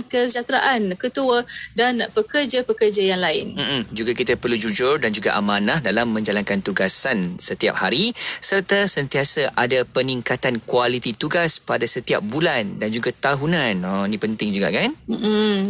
kesejahteraan ketua dan pekerja-pekerja yang lain. Juga kita perlu jujur dan juga amanah dalam menjalankan tugasan setiap hari serta sentiasa ada peningkatan kualiti tugas pada setiap bulan dan juga tahunan. Ini penting juga kan?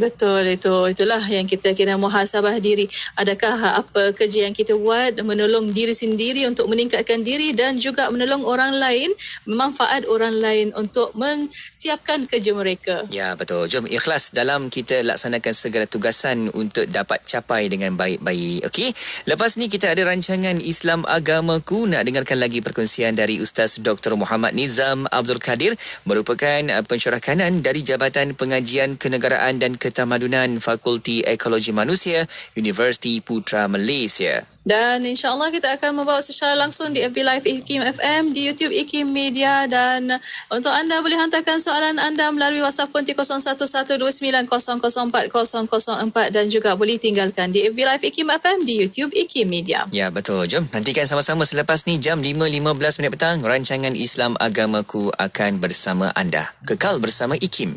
Betul, itulah yang kita kena muhasabah diri. Adakah apa kerja yang kita buat menolong diri sendiri untuk meningkatkan diri dan juga menolong orang lain, memanfaat orang lain untuk mensiapkan kerja mereka. Ya, betul. Jom ikhlas dalam kita laksanakan segala tugasan untuk dapat capai dengan baik-baik. Okey. Lepas ni kita ada rancangan Islam Agamaku. Nak dengarkan lagi perkongsian dari Ustaz Dr. Muhammad Nizam Abdul Kadir, merupakan pensyarah kanan dari Jabatan Pengajian Kenegaraan dan Ketamadunan Fakulti Ekologi Manusia Universiti Putra Malaysia. Dan insya-Allah kita akan membawa secara langsung di FB Live IKIM FM, di YouTube IKIM Media, dan untuk anda boleh hantarkan soalan anda melalui WhatsApp konti 0112900404 dan juga boleh tinggalkan di FB Live IKIM FM, di YouTube IKIM Media. Ya, betul. Jom nantikan sama-sama selepas ni jam 5.15 petang rancangan Islam Agamaku akan bersama anda. Kekal bersama IKIM.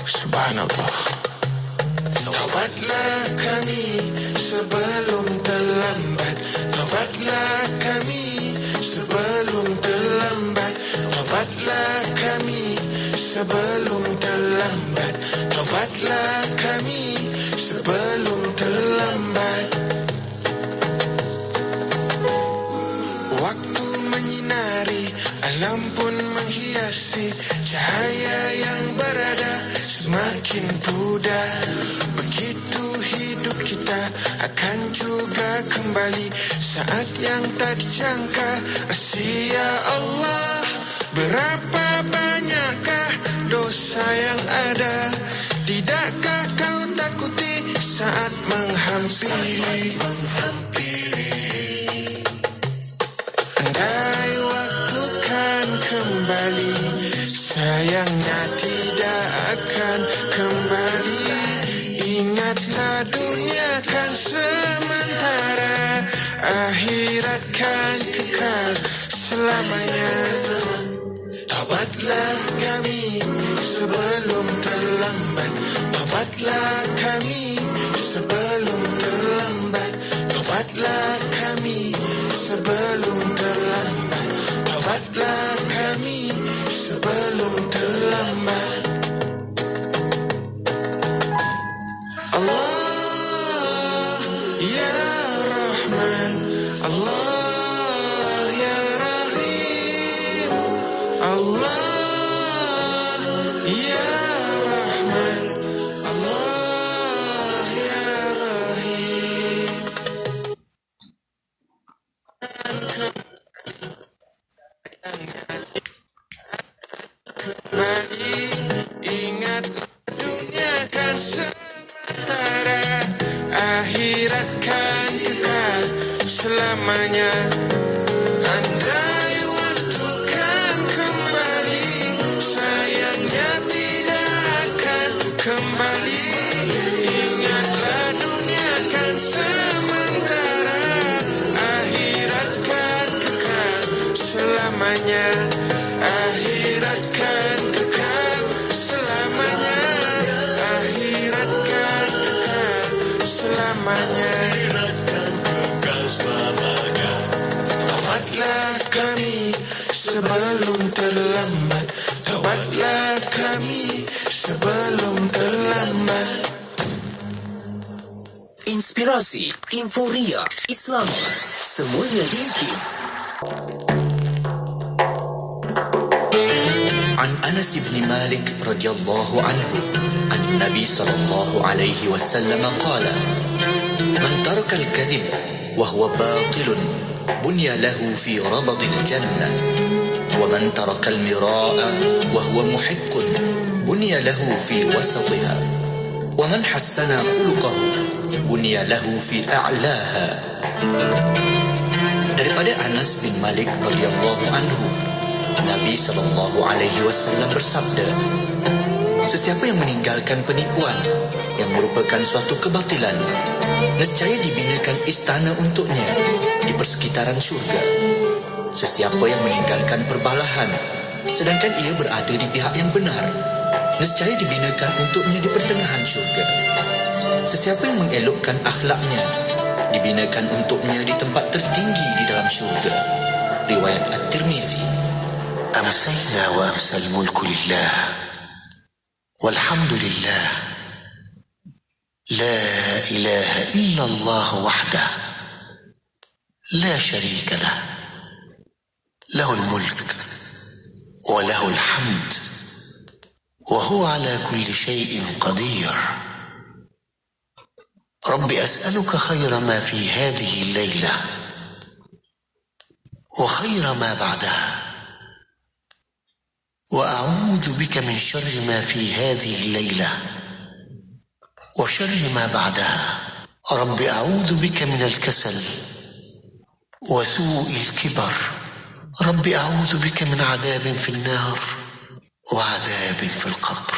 Subhanallah. Taubatlah kami sebelum terlambat. Taubatlah kami sebelum terlambat. Taubatlah kami sebelum terlambat. Taubatlah kami sebelum terlambat. Waktu menyinari, alam pun menghiasi, cahaya yang berada semakin pudar. Begitu hidup kita akan juga kembali saat yang tak dijangka. Rahsia Allah, berapa banyakkah dosa yang ada? Tidakkah kau takuti saat menghampiri? Andai waktu kan kembali, sayangnya tidak akan kembali. Ingatlah dunia kan sementara, akhirat kan kekal selamanya. Taubatlah kami sebelum terlambat. Taubatlah kami sebelum terlambat. Taubatlah kami sebelum terlambat. Taubatlah kami sebelum terlambat. Allah ya Rahman, Allah ya Rahim, Allah ya Rahman, Allah ya Rahim. Kembali, ingat dunia kan sementara, akhirat kan kekal selamanya. Andai waktu kan kembali, sayangnya tidak akan kembali. Ingatlah dunia kan sementara, akhirat kan kekal selamanya. Akhirat kan kekal selamanya. Akhirat kan kekal selamanya. Taubatlah kami sebelum terlambat. Taubatlah kami sebelum terlambat. Inspirasi, Inforia, Islam, semuanya di IKIM. عن أنس بن مالك رضي الله عنه عن النبي صلى الله عليه وسلم قال: من ترك الكذب وهو باطل بني له في ربض الجنة، ومن ترك المراء وهو محق بني له في وسطها، ومن حسن خلقه بني له في أعلاها. Daripada Anas bin Malik radhiyallahu anhu, Nabi SAW bersabda, sesiapa yang meninggalkan penipuan yang merupakan suatu kebatilan, nescaya dibinakan istana untuknya di persekitaran syurga. Sesiapa yang meninggalkan perbalahan sedangkan ia berada di pihak yang benar, nescaya dibinakan untuknya di pertengahan syurga. Sesiapa yang mengelokkan akhlaknya, dibinakan untuknya di tempat tertinggi di dalam syurga. Riwayat At-Tirmizi. أمسينا وأمسى الملك لله والحمد لله لا إله إلا الله وحده لا شريك له له الملك وله الحمد وهو على كل شيء قدير رب أسألك خير ما في هذه الليلة وخير ما بعدها وأعوذ بك من شر ما في هذه الليلة وشر ما بعدها رب أعوذ بك من الكسل وسوء الكبر رب أعوذ بك من عذاب في النار وعذاب في القبر.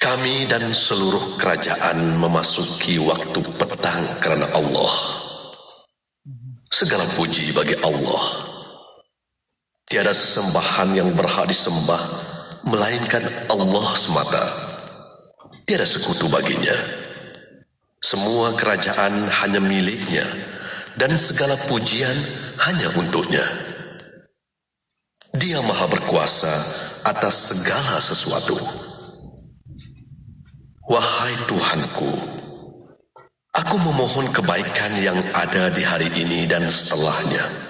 Kami dan seluruh kerajaan memasuki waktu petang kerana Allah. Segala puji bagi Allah. Tiada sesembahan yang berhak disembah melainkan Allah semata. Tiada sekutu baginya. Semua kerajaan hanya miliknya dan segala pujian hanya untuknya. Dia Maha berkuasa atas segala sesuatu. Wahai Tuhanku, aku memohon kebaikan yang ada di hari ini dan setelahnya.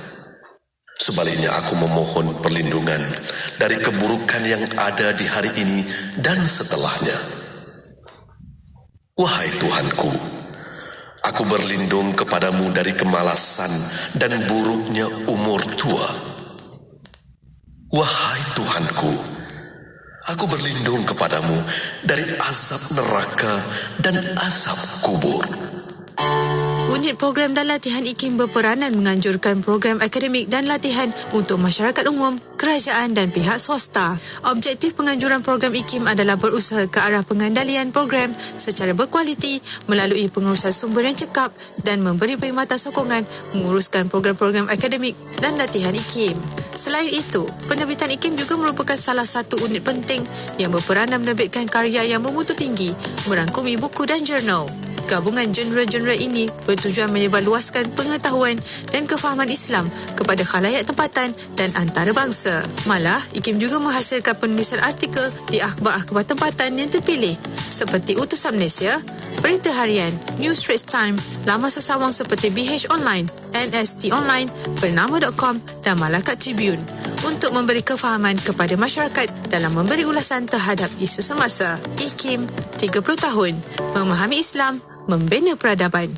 Sebaliknya aku memohon perlindungan dari keburukan yang ada di hari ini dan setelahnya. Wahai Tuhanku, aku berlindung kepadamu dari kemalasan dan buruknya umur tua. Wahai Tuhanku, aku berlindung kepadamu dari azab neraka dan azab kubur. Unit program dan latihan IKIM berperanan menganjurkan program akademik dan latihan untuk masyarakat umum, kerajaan dan pihak swasta. Objektif penganjuran program IKIM adalah berusaha ke arah pengandalian program secara berkualiti melalui pengurusan sumber yang cekap dan memberi perkhidmatan sokongan menguruskan program-program akademik dan latihan IKIM. Selain itu, penerbitan IKIM juga merupakan salah satu unit penting yang berperanan menerbitkan karya yang bermutu tinggi, merangkumi buku dan jurnal. Gabungan genre-genre ini bertujuan menyebarluaskan pengetahuan dan kefahaman Islam kepada khalayak tempatan dan antarabangsa. Malah, IKIM juga menghasilkan penulisan artikel di akhbar-akhbar tempatan yang terpilih seperti Utusan Malaysia, Berita Harian, News Straits Time, laman sesawang seperti BH Online, NST Online, Bernama.com dan Malakat Tribune untuk memberi kefahaman kepada masyarakat dalam memberi ulasan terhadap isu semasa. IKIM 30 tahun memahami Islam, membina peradaban.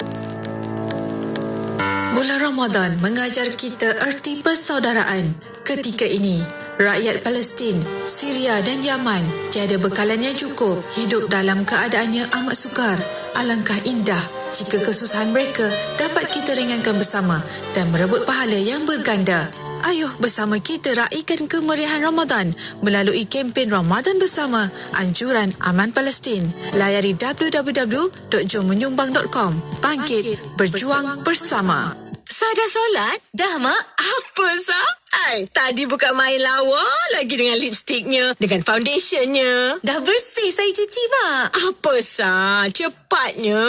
Bulan Ramadan mengajar kita erti persaudaraan. Ketika ini, rakyat Palestin, Syria dan Yaman tiada bekalan yang cukup, hidup dalam keadaan yang amat sukar. Alangkah indah jika kesusahan mereka dapat kita ringankan bersama dan merebut pahala yang berganda. Ayuh bersama kita raikan kemeriahan Ramadan melalui kempen Ramadan Bersama Anjuran Aman Palestin. Layari www.jommenyumbang.com. Bangkit, berjuang bersama. Sah dah solat? Dah, Mak. Apa sah? Tadi bukan main lawa lagi dengan lipstiknya, dengan foundationnya. Dah bersih saya cuci, Mak. Apa sah? Cepatnya.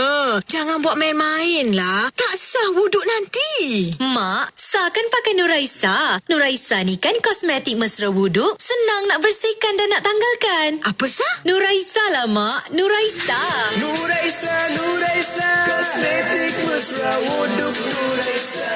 Jangan buat main-main lah. Tak sah wuduk nanti. Mak, Sah kan pakai Nuraisa. Nuraisa ni kan kosmetik mesra wuduk. Senang nak bersihkan dan nak tanggalkan. Apa sah? Nuraisa lah, Mak. Nuraisa. Nuraisa, Nuraisa, kosmetik mesra wuduk Nuraisa.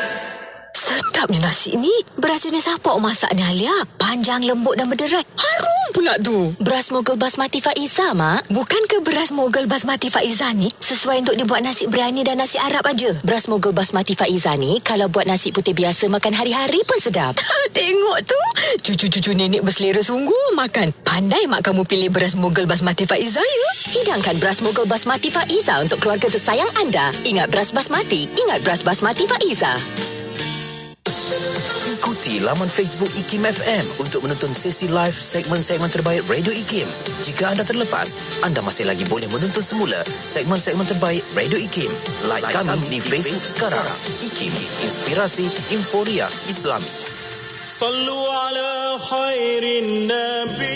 Sedapnya nasi ni. Beras jenis apa masak ni, Alia? Panjang, lembut dan berderai. Harum pula tu. Beras Mogul Basmati Faiza, Mak. Bukankah beras Mogul Basmati Faiza ni sesuai untuk dibuat nasi biryani dan nasi Arab aja? Beras Mogul Basmati Faiza ni kalau buat nasi putih biasa makan hari-hari pun sedap. Tengok tu. Cucu-cucu nenek berselera sungguh makan. Pandai mak kamu pilih beras Mogul Basmati Faiza ya. Hidangkan beras Mogul Basmati Faiza untuk keluarga tersayang anda. Ingat beras basmati, ingat beras Basmati Faiza. Ikuti laman Facebook IKIM FM untuk menonton sesi live segmen-segmen terbaik Radio IKIM. Jika anda terlepas, anda masih lagi boleh menonton semula segmen-segmen terbaik Radio IKIM. Like kami di Facebook sekarang. IKIM, Inspirasi Inforia Islami. Sallu ala khairin nabi.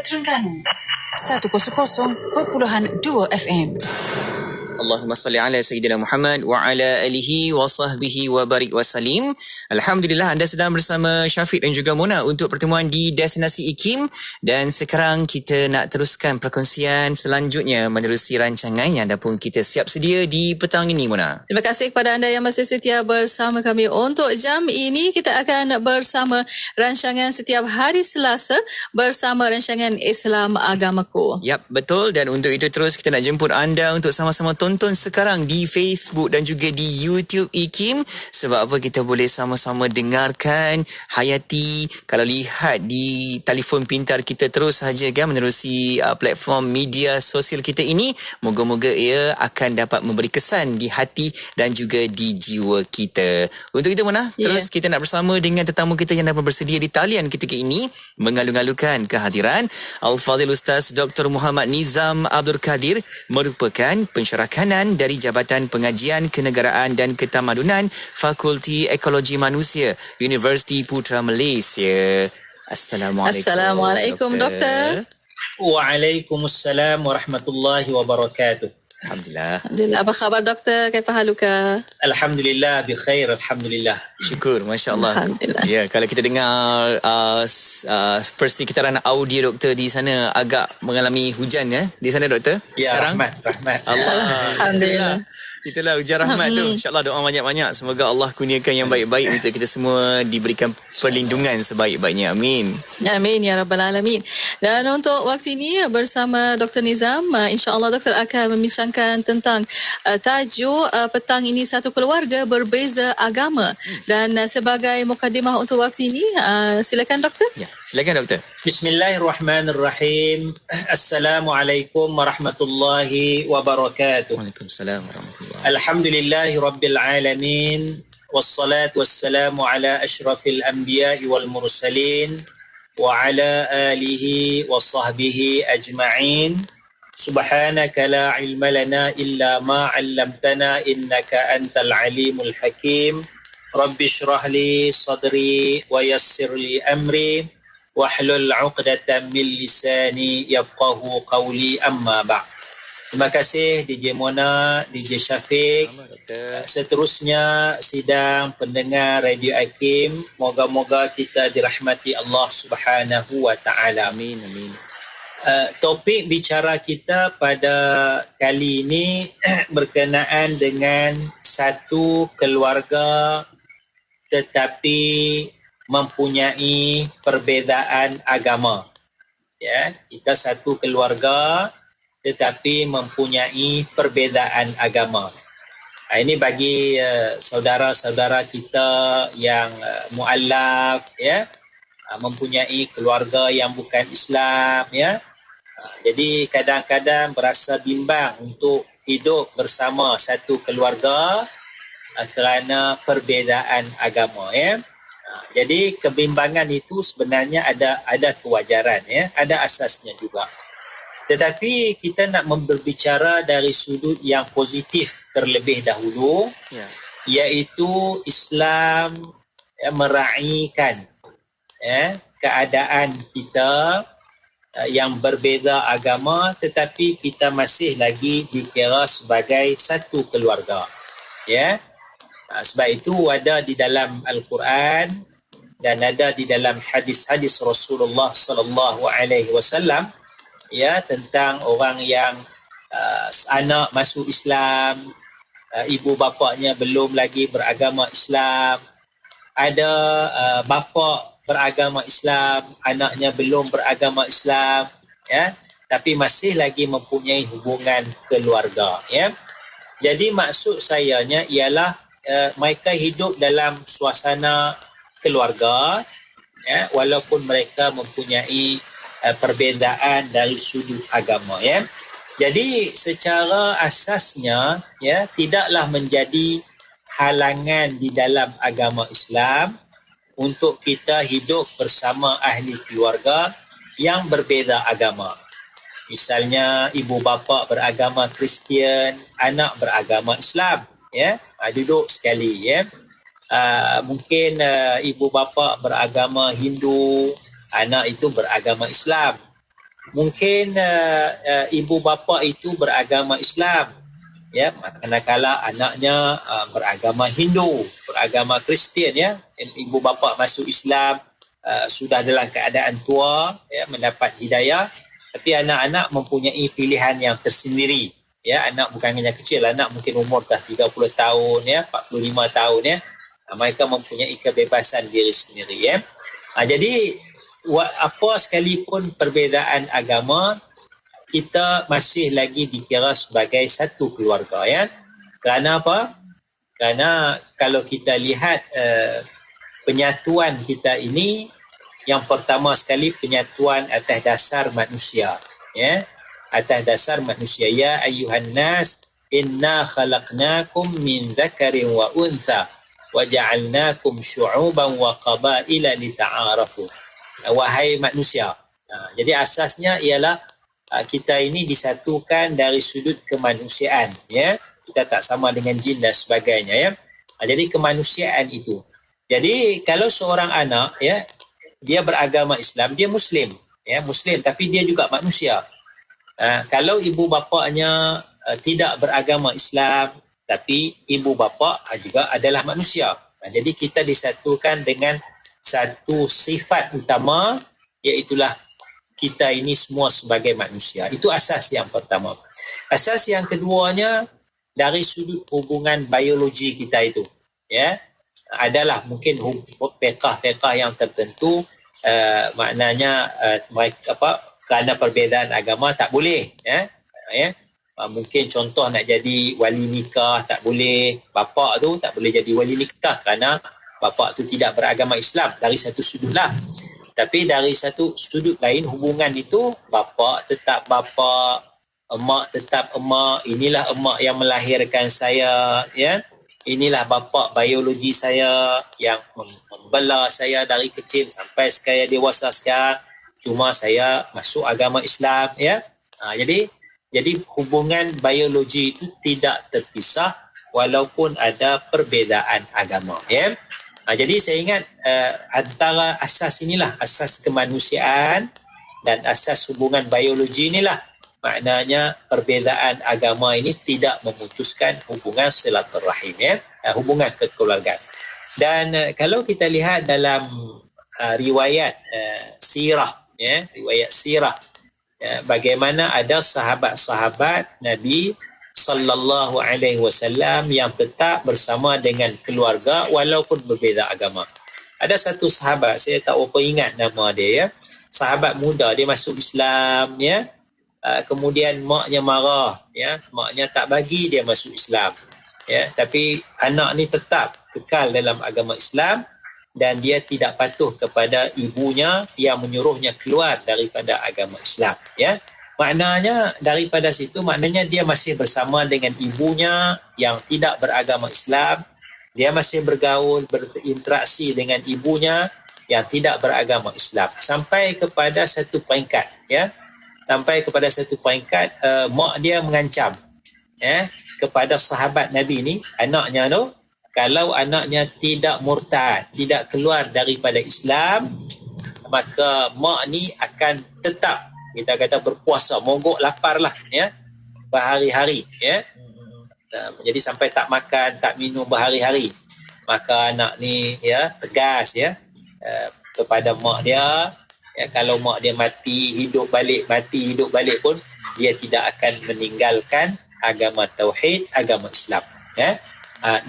Terengganu 100.2 FM. Allahumma salli ala Sayyidina Muhammad wa ala alihi wa sahbihi wa barik wa salim. Alhamdulillah, anda sedang bersama Syafiq dan juga Mona untuk pertemuan di Destinasi IKIM, dan sekarang kita nak teruskan perkongsian selanjutnya menerusi rancangan yang dah pun kita siap sedia di petang ini, Mona. Terima kasih kepada anda yang masih setia bersama kami. Untuk jam ini kita akan bersama rancangan setiap hari Selasa bersama rancangan Islam Agamaku. Yap, betul, dan untuk itu terus kita nak jemput anda untuk sama-sama tonton sekarang di Facebook dan juga di YouTube IKIM. Sebab apa? Kita boleh sama-sama dengarkan, hayati. Kalau lihat di telefon pintar kita terus saja kan menerusi platform media sosial kita ini, moga-moga ia akan dapat memberi kesan di hati dan juga di jiwa kita. Untuk itu, Mona, terus kita nak bersama dengan tetamu kita yang dapat bersedia di talian ketika ini mengalu-alukan kehadiran Al-Fadhil Ustaz Dr. Muhammad Nizam Abdul Kadir, merupakan pensyarah kanan dari Jabatan Pengajian Kenegaraan dan Ketamadunan Fakulti Ekologi Manusia Universiti Putra Malaysia. Assalamualaikum, Doktor. Waalaikumsalam warahmatullahi wabarakatuh. Alhamdulillah. Apa khabar, Doktor? Kaifa haluka? Alhamdulillah, bi khair, alhamdulillah. Syukur, masya-Allah. Alhamdulillah. Ya, kalau kita dengar persekitaran audio Doktor di sana agak mengalami hujan di sana, Doktor. Ya, sekarang rahmat. Alhamdulillah. Itulah ujar rahmat tu. InsyaAllah doa banyak-banyak. Semoga Allah kurniakan yang baik-baik untuk kita semua diberikan perlindungan sebaik-baiknya. Amin. Amin ya Rabbal Alamin. Dan untuk waktu ini bersama Dr. Nizam, insyaAllah Doktor akan membincangkan tentang tajuk petang ini satu keluarga berbeza agama. Dan sebagai mukadimah untuk waktu ini, silakan Doktor. Ya, silakan Doktor. Bismillahirrahmanirrahim. Assalamualaikum warahmatullahi wabarakatuh. Waalaikumsalam warahmatullahi wabarakatuh. Alhamdulillahi rabbil alamin. wassalatu wassalamu ala asyrafil anbiya'i wal mursalin wa ala alihi wa sahbihi ajma'in. Subhanaka la ilma lana illa ma 'allamtana innaka antal alimul hakim. Rabbi shrah li sadri wa yassir li amri wahlul 'uqdatam min lisani yafqahu qawli, amma ba'd. Terima kasih DJ Mona, DJ Syafiq. Seterusnya sidang pendengar Radio Hakim, moga-moga kita dirahmati Allah Subhanahu wa taala. Amin, amin. Topik bicara kita pada kali ini berkenaan dengan satu keluarga tetapi mempunyai perbezaan agama. Ya, kita satu keluarga tetapi mempunyai perbezaan agama. Ini bagi saudara-saudara kita yang muallaf, ya, mempunyai keluarga yang bukan Islam, ya. Jadi kadang-kadang berasa bimbang untuk hidup bersama satu keluarga kerana perbezaan agama, ya. Jadi kebimbangan itu sebenarnya ada kewajaran, ya, ada asasnya juga. Tetapi kita nak berbicara dari sudut yang positif terlebih dahulu, iaitu Islam meraihkan keadaan kita yang berbeza agama, tetapi kita masih lagi dikira sebagai satu keluarga. Ya, sebab itu ada di dalam Al-Quran dan ada di dalam hadis-hadis Rasulullah sallallahu alaihi wasallam, ya, tentang orang yang anak masuk Islam, ibu bapaknya belum lagi beragama Islam. Ada bapa beragama Islam, anaknya belum beragama Islam, ya, tapi masih lagi mempunyai hubungan keluarga, ya. Jadi maksud sayanya ialah mereka hidup dalam suasana keluarga, ya, walaupun mereka mempunyai perbezaan dari sudut agama, ya. Jadi secara asasnya, ya, tidaklah menjadi halangan di dalam agama Islam untuk kita hidup bersama ahli keluarga yang berbeza agama. Misalnya ibu bapa beragama Kristian, anak beragama Islam, ya, duduk sekali, ya. Mungkin ibu bapa beragama Hindu, anak itu beragama Islam. Mungkin ibu bapa itu beragama Islam, ya, manakala anaknya beragama Hindu, beragama Kristian, ya. Ibu bapa masuk Islam, sudah dalam keadaan tua, ya, mendapat hidayah, tapi anak-anak mempunyai pilihan yang tersendiri, ya. Anak bukan hanya kecil, anak mungkin umur dah 30 tahun, ya, 45 tahun, ya. Mereka mempunyai kebebasan diri sendiri, ya. Jadi apa sekalipun perbezaan agama, kita masih lagi dikira sebagai satu keluarga, ya. Kerana apa? Kerana kalau kita lihat penyatuan kita ini, yang pertama sekali penyatuan atas dasar manusia, ya. Atas dasar manusia. Ya ayyuhan nas inna khalaqnakum min dzakarin wa untha wa ja'alnakum syu'uban wa qabaila lita'arafu. Wahai manusia. Jadi asasnya ialah kita ini disatukan dari sudut kemanusiaan, ya. Kita tak sama dengan jin dan sebagainya, ya. Jadi kemanusiaan itu. Jadi kalau seorang anak, ya, dia beragama Islam, dia Muslim, ya, Muslim, tapi dia juga manusia. Kalau ibu bapanya tidak beragama Islam, tapi ibu bapa juga adalah manusia. Jadi kita disatukan dengan satu sifat utama, iaitulah kita ini semua sebagai manusia. Itu asas yang pertama. Asas yang keduanya dari sudut hubungan biologi kita itu, ya, adalah mungkin fiqh yang tertentu, maknanya mereka kerana perbezaan agama tak boleh, ya. Mungkin contoh nak jadi wali nikah tak boleh, bapa tu tak boleh jadi wali nikah kerana bapa tu tidak beragama Islam, dari satu sudut lah. Tapi dari satu sudut lain, hubungan itu bapa tetap bapa, emak tetap emak, inilah emak yang melahirkan saya, ya. inilah bapa biologi saya yang membela saya dari kecil sampai saya dewasa sekarang. Cuma saya masuk agama Islam, ya. Jadi hubungan biologi itu tidak terpisah walaupun ada perbezaan agama, ya. Jadi saya ingat antara asas inilah, asas kemanusiaan dan asas hubungan biologi inilah, maknanya perbezaan agama ini tidak memutuskan hubungan silaturahim, ya, hubungan kekeluargaan. Dan kalau kita lihat dalam riwayat sirah, ya, riwayat sirah, ya, bagaimana ada sahabat-sahabat Nabi sallallahu alaihi wasallam yang tetap bersama dengan keluarga walaupun berbeza agama. Ada satu sahabat, saya tak apa ingat nama dia, ya. Sahabat muda, dia masuk Islam, ya. Kemudian maknya marah, ya, maknya tak bagi dia masuk Islam, ya. Tapi anak ni tetap kekal dalam agama Islam dan dia tidak patuh kepada ibunya yang menyuruhnya keluar daripada agama Islam, ya. Maknanya daripada situ, maknanya dia masih bersama dengan ibunya yang tidak beragama Islam, dia masih bergaul, berinteraksi dengan ibunya yang tidak beragama Islam sampai kepada satu peringkat, ya. Sampai kepada satu peringkat mak dia mengancam, ya, kepada sahabat Nabi ni, anaknya tu, kalau anaknya tidak murtad, tidak keluar daripada Islam, maka mak ni akan tetap, kita kata, berpuasa, mogok lapar lah, ya, berhari-hari, ya. Jadi sampai tak makan, tak minum berhari-hari. Maka anak ni, ya, tegas, ya, kepada mak dia, ya, kalau mak dia mati hidup balik pun dia tidak akan meninggalkan agama tauhid, agama Islam, ya.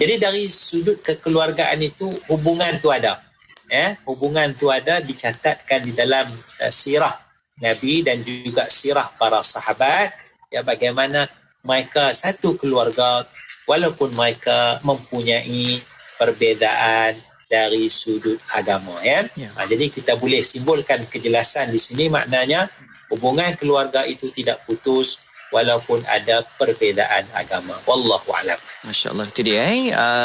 Jadi dari sudut kekeluargaan itu hubungan tu ada, ya, hubungan tu ada dicatatkan di dalam sirah Nabi dan juga sirah para sahabat, ya, bagaimana mereka satu keluarga walaupun mereka mempunyai perbezaan dari sudut agama, ya. Jadi kita boleh simbolkan kejelasan di sini, maknanya hubungan keluarga itu tidak putus walaupun ada perbezaan agama. Wallahu a'lam. Masya-Allah, itu dia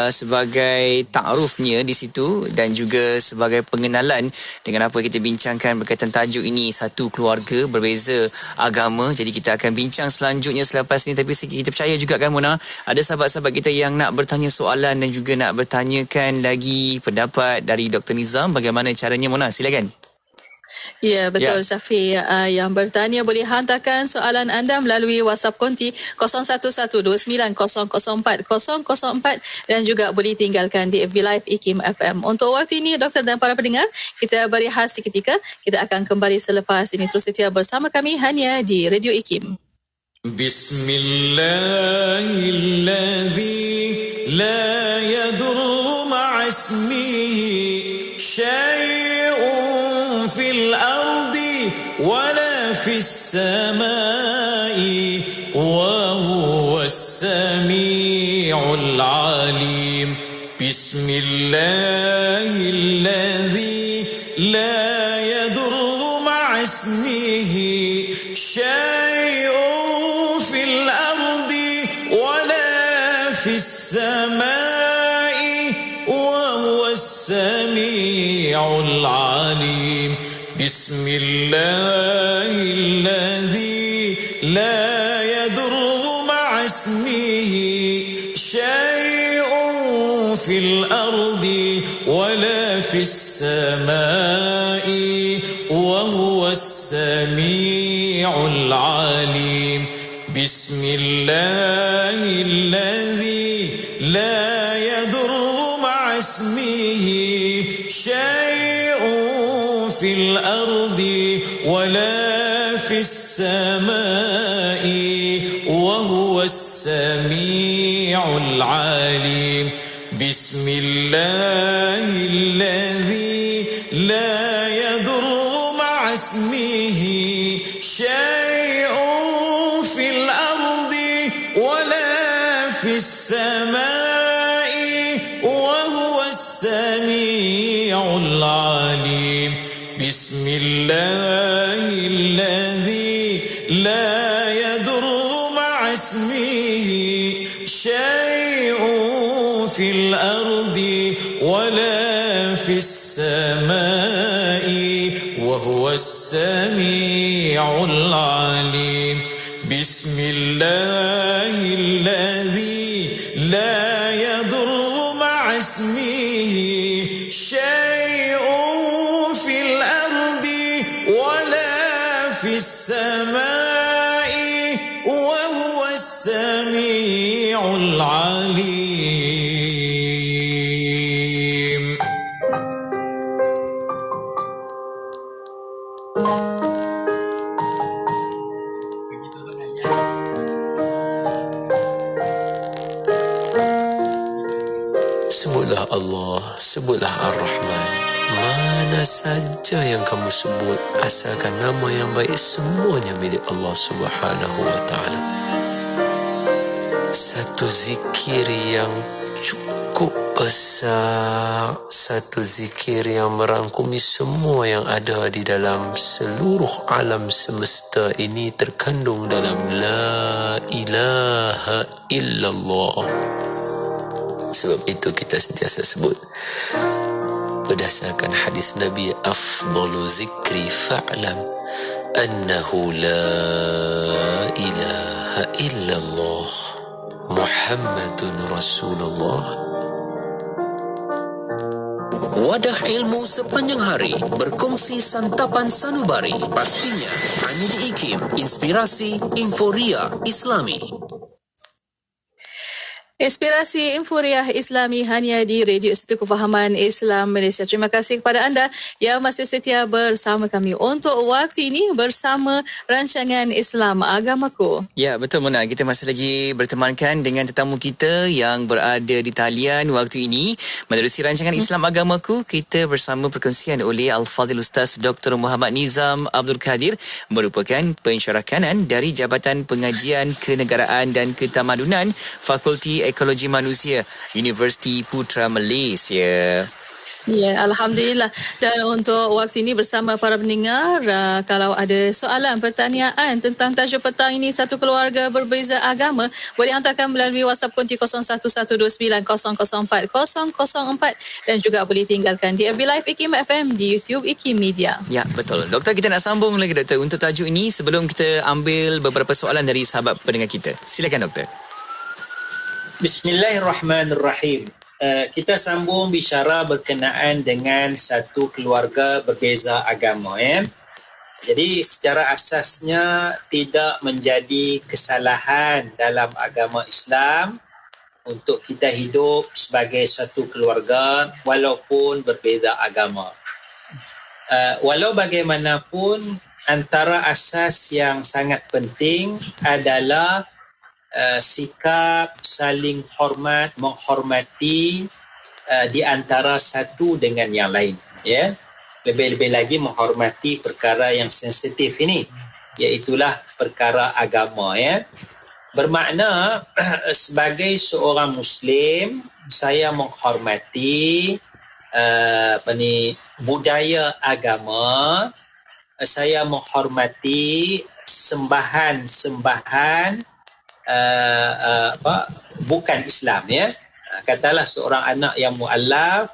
sebagai ta'arufnya di situ dan juga sebagai pengenalan dengan apa kita bincangkan berkaitan tajuk ini, satu keluarga berbeza agama. Jadi kita akan bincang selanjutnya selepas ini, tapi kita percaya juga kan Mona, ada sahabat-sahabat kita yang nak bertanya soalan dan juga nak bertanyakan lagi pendapat dari Dr. Nizam. Bagaimana caranya Mona? Silakan. Ya, betul, Syafi. Yang bertanya boleh hantarkan soalan anda melalui WhatsApp konti 0112900404 dan juga boleh tinggalkan di FB Live IKIM FM. Untuk waktu ini, doktor dan para pendengar, kita berehat seketika. Kita akan kembali selepas ini. Terus setia bersama kami hanya di Radio IKIM. Bismillahilladzi la yadurru ma'asmihi syai'un fil ardi wala fis samai wa huwas sami'ul alim. Bismillahilladzi la yadurru ma'asmihi syai'un fil ardi wala fis samai wa huwas sami'ul alim. Bismillahilladzi la yadurru ma'asmihi syai'un fil ardi wala fis samai wa huwas sami'ul alim. Bismillahilladzi la yadurru ma'asmihi syai'un fil ardi wala fis samai wa huwas sami'ul alim. Bismillahilladzi la yadurru ma'asmihi syai'un fil ardi wala fis samai wa huwas sami'ul alim. Bismillahilladzi la yadurru ma'asmihi syai'un fil السماء وهو السميع العليم بسم الله الذي لا يضر مع اسمه شيء في الأرض ولا في السماء وهو السميع العليم. Sebutlah Allah, sebutlah Ar-Rahman. Mana saja yang kamu sebut, asalkan nama yang baik, semuanya milik Allah Subhanahu wa ta'ala. Satu zikir yang cukup besar, satu zikir yang merangkumi semua yang ada di dalam seluruh alam semesta ini terkandung dalam La ilaha illallah. Sebab itu kita sentiasa sebut berdasarkan hadis Nabi, afdalu zikri fa'lam annahu la ilaha illallah Muhammadun Rasulullah. Wadah ilmu sepanjang hari, berkongsi santapan sanubari. Pastinya hanya di IKIM, inspirasi Inforia Islami. Inspirasi Inforia Islami hanya di Radio Institut Kefahaman Islam Malaysia. Terima kasih kepada anda yang masih setia bersama kami untuk waktu ini bersama rancangan Islam Agamaku. Ya, betul Mona. Kita masih lagi bertemankan dengan tetamu kita yang berada di talian waktu ini. Menerusi rancangan Islam Agamaku, kita bersama perkongsian oleh Al-Fadhil Ustaz Dr. Muhammad Nizam Abdul Kadir, merupakan pensyarah kanan dari Jabatan Pengajian Kenegaraan dan Ketamadunan Fakulti Ekologi Manusia Universiti Putra Malaysia. Ya, Alhamdulillah. Dan untuk waktu ini bersama para pendengar, kalau ada soalan, pertanyaan tentang tajuk petang ini, satu keluarga berbeza agama, boleh hantarkan melalui WhatsApp konti 0117900404 dan juga boleh tinggalkan di FB Live IKIM FM, di YouTube IKIM Media. Ya, betul. Doktor, kita nak sambung lagi Doktor untuk tajuk ini sebelum kita ambil beberapa soalan dari sahabat pendengar kita. Silakan Doktor. Bismillahirrahmanirrahim. Kita sambung bicara berkenaan dengan satu keluarga berbeza agama. Jadi secara asasnya tidak menjadi kesalahan dalam agama Islam untuk kita hidup sebagai satu keluarga walaupun berbeza agama. Walau bagaimanapun, antara asas yang sangat penting adalah sikap saling hormat, menghormati di antara satu dengan yang lain, ya. Lebih-lebih lagi menghormati perkara yang sensitif ini, iaitulah perkara agama, ya. Bermakna sebagai seorang Muslim, saya menghormati budaya agama, saya menghormati sembahan-sembahan bukan Islam, ya. Katalah seorang anak yang mu'allaf,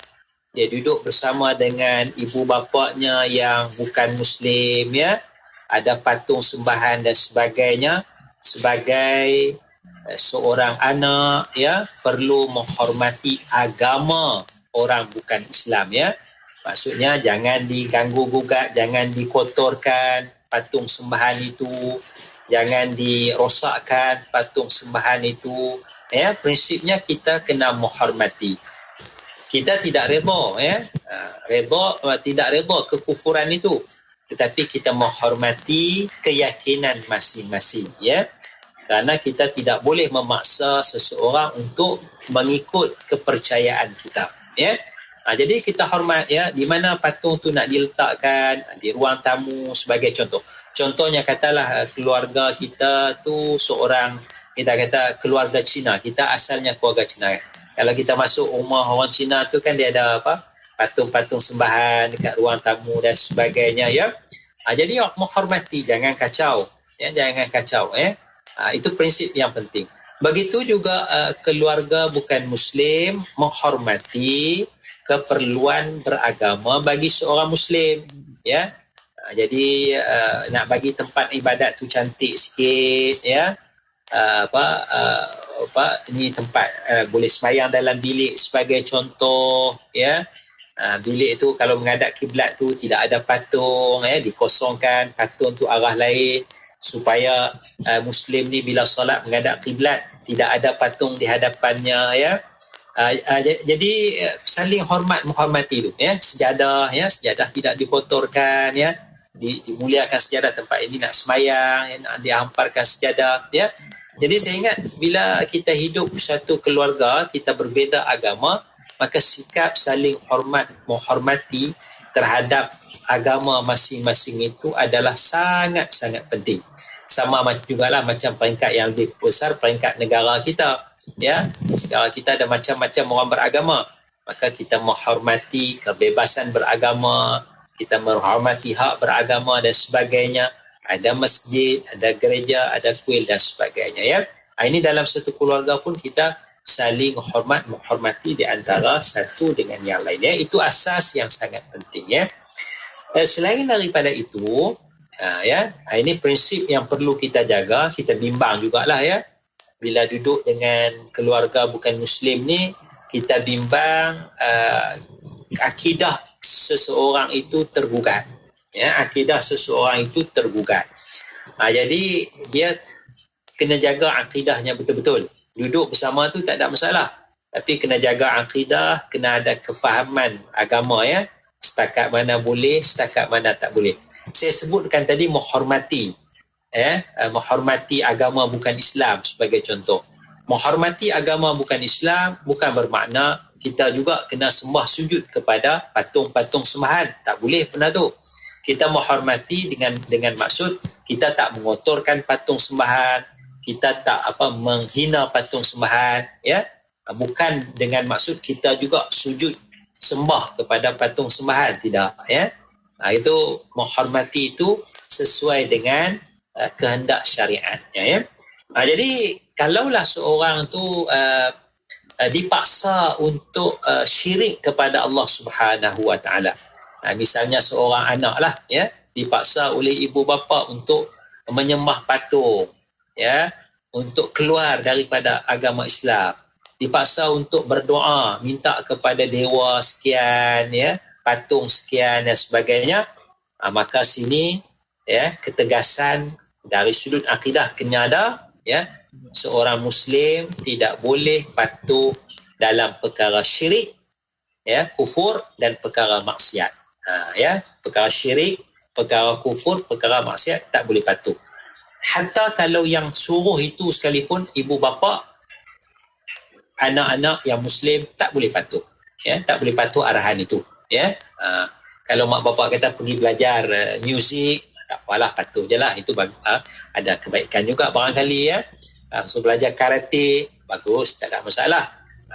dia duduk bersama dengan ibu bapanya yang bukan Muslim, ya. Ada patung sembahan dan sebagainya. Sebagai seorang anak, ya, perlu menghormati agama orang bukan Islam, ya. Maksudnya jangan diganggu gugat, jangan dikotorkan patung sembahan itu, jangan dirosakkan patung sembahan itu, ya. Prinsipnya kita kena menghormati. Kita tidak redha, ya. Tidak redha kekufuran itu, tetapi kita menghormati keyakinan masing-masing, ya. Kerana kita tidak boleh memaksa seseorang untuk mengikut kepercayaan kita, ya. Jadi kita hormat, ya. Di mana patung tu nak diletakkan, di ruang tamu sebagai contoh. Contohnya katalah keluarga kita tu seorang, kita kata keluarga Cina, kita asalnya keluarga Cina. Kalau kita masuk rumah orang Cina tu kan dia ada patung-patung sembahan dekat ruang tamu dan sebagainya, ya. Jadi menghormati, jangan kacau, ya, jangan kacau, ya. Itu prinsip yang penting. Begitu juga keluarga bukan Muslim, menghormati keperluan beragama bagi seorang Muslim, ya. Jadi nak bagi tempat ibadat tu cantik sikit, ya. Ni tempat boleh sembahyang dalam bilik sebagai contoh, ya. Bilik tu kalau menghadap kiblat tu tidak ada patung, ya, dikosongkan, patung tu arah lain supaya Muslim ni bila solat menghadap kiblat tidak ada patung di hadapannya, ya. Jadi saling menghormati tu, ya. Sejadah tidak dikotorkan, ya. Dimuliakan sejadah, tempat ini nak sembahyang, ya, nak dihamparkan sejadah, ya. Jadi saya ingat bila kita hidup satu keluarga, kita berbeza agama, maka sikap saling menghormati terhadap agama masing-masing itu adalah sangat-sangat penting. Sama jugalah macam peringkat yang lebih besar, peringkat negara kita, ya. Negara kita ada macam-macam orang beragama, maka kita menghormati kebebasan beragama, kita menghormati hak beragama dan sebagainya. Ada masjid, ada gereja, ada kuil dan sebagainya, ya. Ini dalam satu keluarga pun kita saling menghormati di antara satu dengan yang lainnya. Itu asas yang sangat penting, ya. Selain daripada itu, ya, ini prinsip yang perlu kita jaga, kita bimbang jugalah, ya. Bila duduk dengan keluarga bukan Muslim ni, kita bimbang akidah seseorang itu tergugat. Ya, akidah seseorang itu tergugat. Jadi dia kena jaga akidahnya betul-betul. Duduk bersama tu tak ada masalah, tapi kena jaga akidah, kena ada kefahaman agama, ya. Setakat mana boleh, setakat mana tak boleh. Saya sebutkan tadi menghormati, ya, menghormati agama bukan Islam sebagai contoh. Menghormati agama bukan Islam bukan bermakna kita juga kena sembah sujud kepada patung-patung sembahan. Tak boleh benda tu. Kita menghormati dengan maksud kita tak mengotorkan patung sembahan, kita tak menghina patung sembahan, ya. Bukan dengan maksud kita juga sujud sembah kepada patung sembahan, tidak, ya. Itu menghormati itu sesuai dengan kehendak syariatnya, ya. Jadi kalaulah seorang tu dipaksa untuk syirik kepada Allah Subhanahu Wa Taala. Misalnya seorang anak lah, ya, dipaksa oleh ibu bapa untuk menyembah patung, ya, untuk keluar daripada agama Islam, dipaksa untuk berdoa minta kepada dewa sekian, ya, patung sekian dan sebagainya, maka sini, ya, ketegasan dari sudut akidah kena ada, ya. Seorang Muslim tidak boleh patuh dalam perkara syirik, ya, kufur dan perkara maksiat. Ya, perkara syirik, perkara kufur, perkara maksiat tak boleh patuh. Hatta kalau yang suruh itu sekalipun ibu bapa, anak-anak yang Muslim tak boleh patuh, ya, tak boleh patuh arahan itu, ya. Kalau mak bapa kata pergi belajar muzik, tak apalah, patuh je lah, itu ada kebaikan juga barangkali, ya. Suruh belajar karate, bagus, tak ada masalah.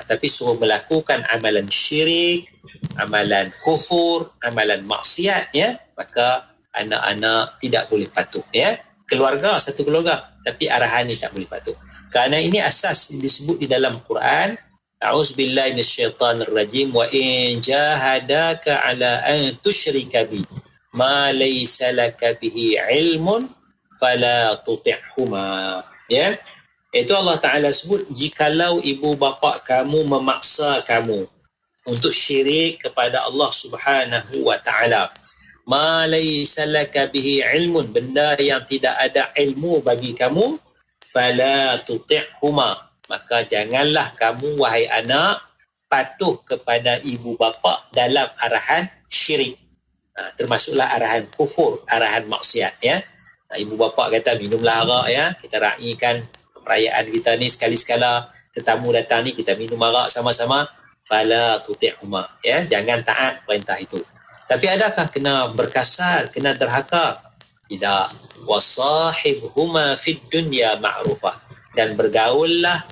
Tapi suruh melakukan amalan syirik, amalan kufur, amalan maksiat, ya, maka anak-anak tidak boleh patuh, ya. Keluarga, satu keluarga, tapi arahan ni tak boleh patuh. Kerana ini asas disebut di dalam Quran, a'udzubillahi minasyaitanirrajim, wa in jahadaka ala an tusyrika bi ma laysa laka bihi ilmun fala tuti'huma, ya. Itu Allah Ta'ala sebut, jikalau ibu bapa kamu memaksa kamu untuk syirik kepada Allah Subhanahu Wa Ta'ala, ma laysa laka bihi ilmun, benda yang tidak ada ilmu bagi kamu, fala tuti'huma, maka janganlah kamu wahai anak patuh kepada ibu bapa dalam arahan syirik, termasuklah arahan kufur, arahan maksiat, ya. Ibu bapa kata minumlah arak, ya, kita raikan perayaan kita ni sekali-sekala, tetamu datang ni kita minum arak sama-sama, fala tuti'huma, ya, jangan taat perintah itu. Tapi adakah kena berkasar, kena derhaka? Tidak. Wasahibhuma fid dunya ma'rufah, dan bergaullah,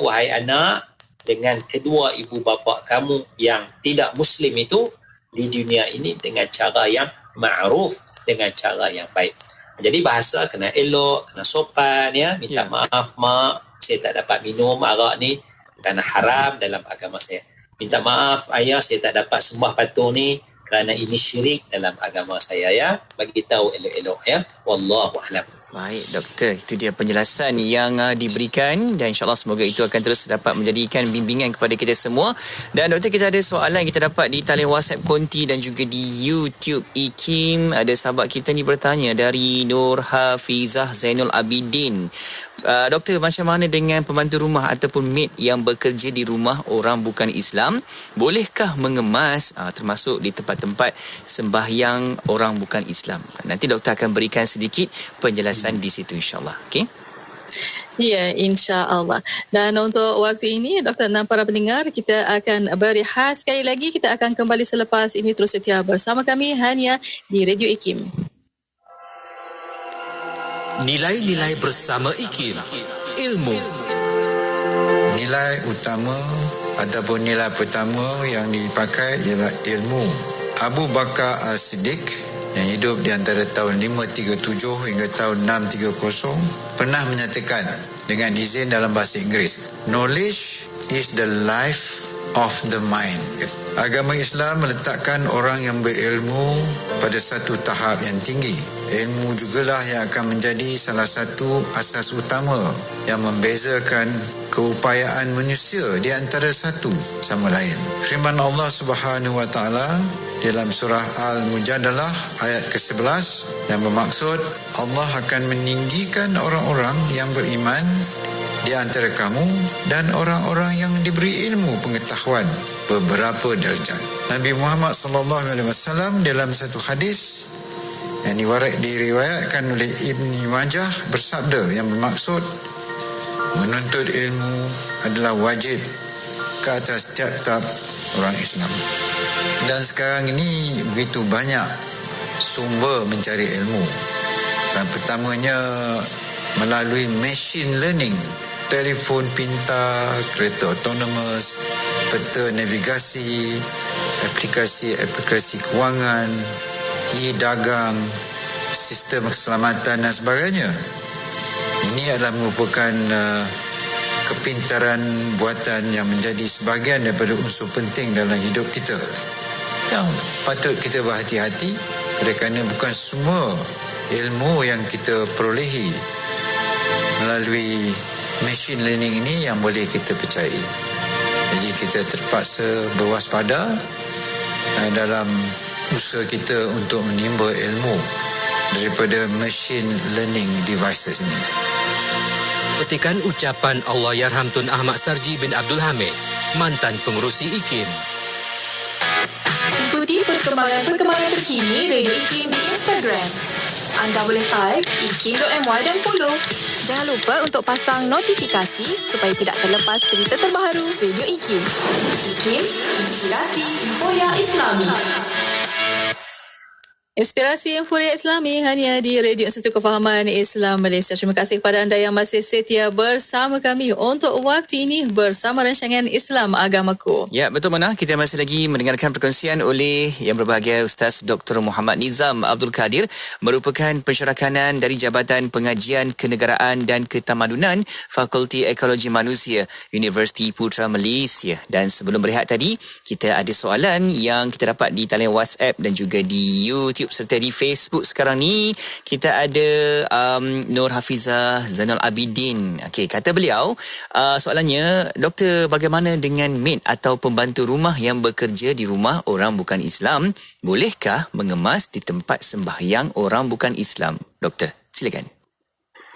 wahai anak, dengan kedua ibu bapa kamu yang tidak Muslim itu di dunia ini dengan cara yang ma'ruf, dengan cara yang baik. Jadi bahasa kena elok, kena sopan, ya, minta maaf mak, saya tak dapat minum arak ni kerana haram dalam agama saya. minta maaf ayah, saya tak dapat sembah patung ni kerana ini syirik dalam agama saya ya. Bagi tahu elok-elok ya. Wallahu a'lam. Baik doktor, itu dia penjelasan yang diberikan dan insyaAllah semoga itu akan terus dapat menjadikan bimbingan kepada kita semua. Dan doktor, kita ada soalan kita dapat di talian WhatsApp Konti dan juga di YouTube IKIM. Ada sahabat kita ni bertanya dari Nur Hafizah Zainul Abidin. Doktor, macam mana dengan pembantu rumah ataupun maid yang bekerja di rumah orang bukan Islam? Bolehkah mengemas termasuk di tempat-tempat sembahyang orang bukan Islam? Nanti doktor akan berikan sedikit penjelasan di situ insyaAllah. Okey? Ya, insya-Allah. Dan untuk waktu ini, doktor dan para pendengar, kita akan berehat sekali lagi. Kita akan kembali selepas ini. Terus setia bersama kami hanya di Radio IKIM. Nilai-nilai bersama IKIM. Ilmu. Nilai utama ataupun nilai pertama yang dipakai ialah ilmu. Abu Bakar As-Siddiq yang hidup di antara tahun 537 hingga tahun 630 pernah menyatakan dengan izin dalam bahasa Inggeris, knowledge is the life of the mind. Agama Islam meletakkan orang yang berilmu pada satu tahap yang tinggi. Ilmu jugalah yang akan menjadi salah satu asas utama yang membezakan keupayaan manusia di antara satu sama lain. Firman Allah Subhanahu wa taala dalam surah Al-Mujadalah ayat ke-11 yang bermaksud Allah akan meninggikan orang-orang yang beriman di antara kamu dan orang-orang yang diberi ilmu pengetahuan beberapa darjat. Nabi Muhammad SAW dalam satu hadis yang diriwayatkan oleh Ibni Majah bersabda yang bermaksud menuntut ilmu adalah wajib ke atas tiap-tiap orang Islam. Dan sekarang ini begitu banyak sumber mencari ilmu. Dan pertamanya melalui machine learning, telefon pintar, kereta autonomous, peta navigasi, aplikasi kewangan, e-dagang, sistem keselamatan dan sebagainya. Ini adalah merupakan kepintaran buatan yang menjadi sebahagian daripada unsur penting dalam hidup kita yang patut kita berhati-hati kerana bukan semua ilmu yang kita perolehi melalui machine learning ini yang boleh kita percayai. Jadi kita terpaksa berwaspada dalam usaha kita untuk menimba ilmu daripada machine learning devices ini. Petikan ucapan Allahyarham Tun Ahmad Sarji bin Abdul Hamid, mantan pengerusi IKIM. Ikuti perkembangan terkini Radio IKIM di Instagram. Anda boleh type ikim.my dan follow. Jangan lupa untuk pasang notifikasi supaya tidak terlepas cerita terbaru Radio IKIM. IKIM, inspirasi Infoya Islami. Inspirasi Infoya Islami hanya di Radio Institut Kefahaman Islam Malaysia. Terima kasih kepada anda yang masih setia bersama kami untuk waktu ini bersama rancangan Islam Agamaku. Ya, betul Mana. Kita masih lagi mendengarkan perkongsian oleh yang berbahagia Ustaz Dr. Muhammad Nizam Abdul Kadir, merupakan pensyarakanan dari Jabatan Pengajian Kenegaraan dan Ketamadunan Fakulti Ekologi Manusia Universiti Putra Malaysia. Dan sebelum berehat tadi, kita ada soalan yang kita dapat di talian WhatsApp dan juga di YouTube serta di Facebook. Sekarang ni kita ada Nur Hafizah Zainal Abidin. Okey, kata beliau, soalannya, doktor, bagaimana dengan maid atau pembantu rumah yang bekerja di rumah orang bukan Islam? Bolehkah mengemas di tempat sembahyang orang bukan Islam? Doktor, silakan.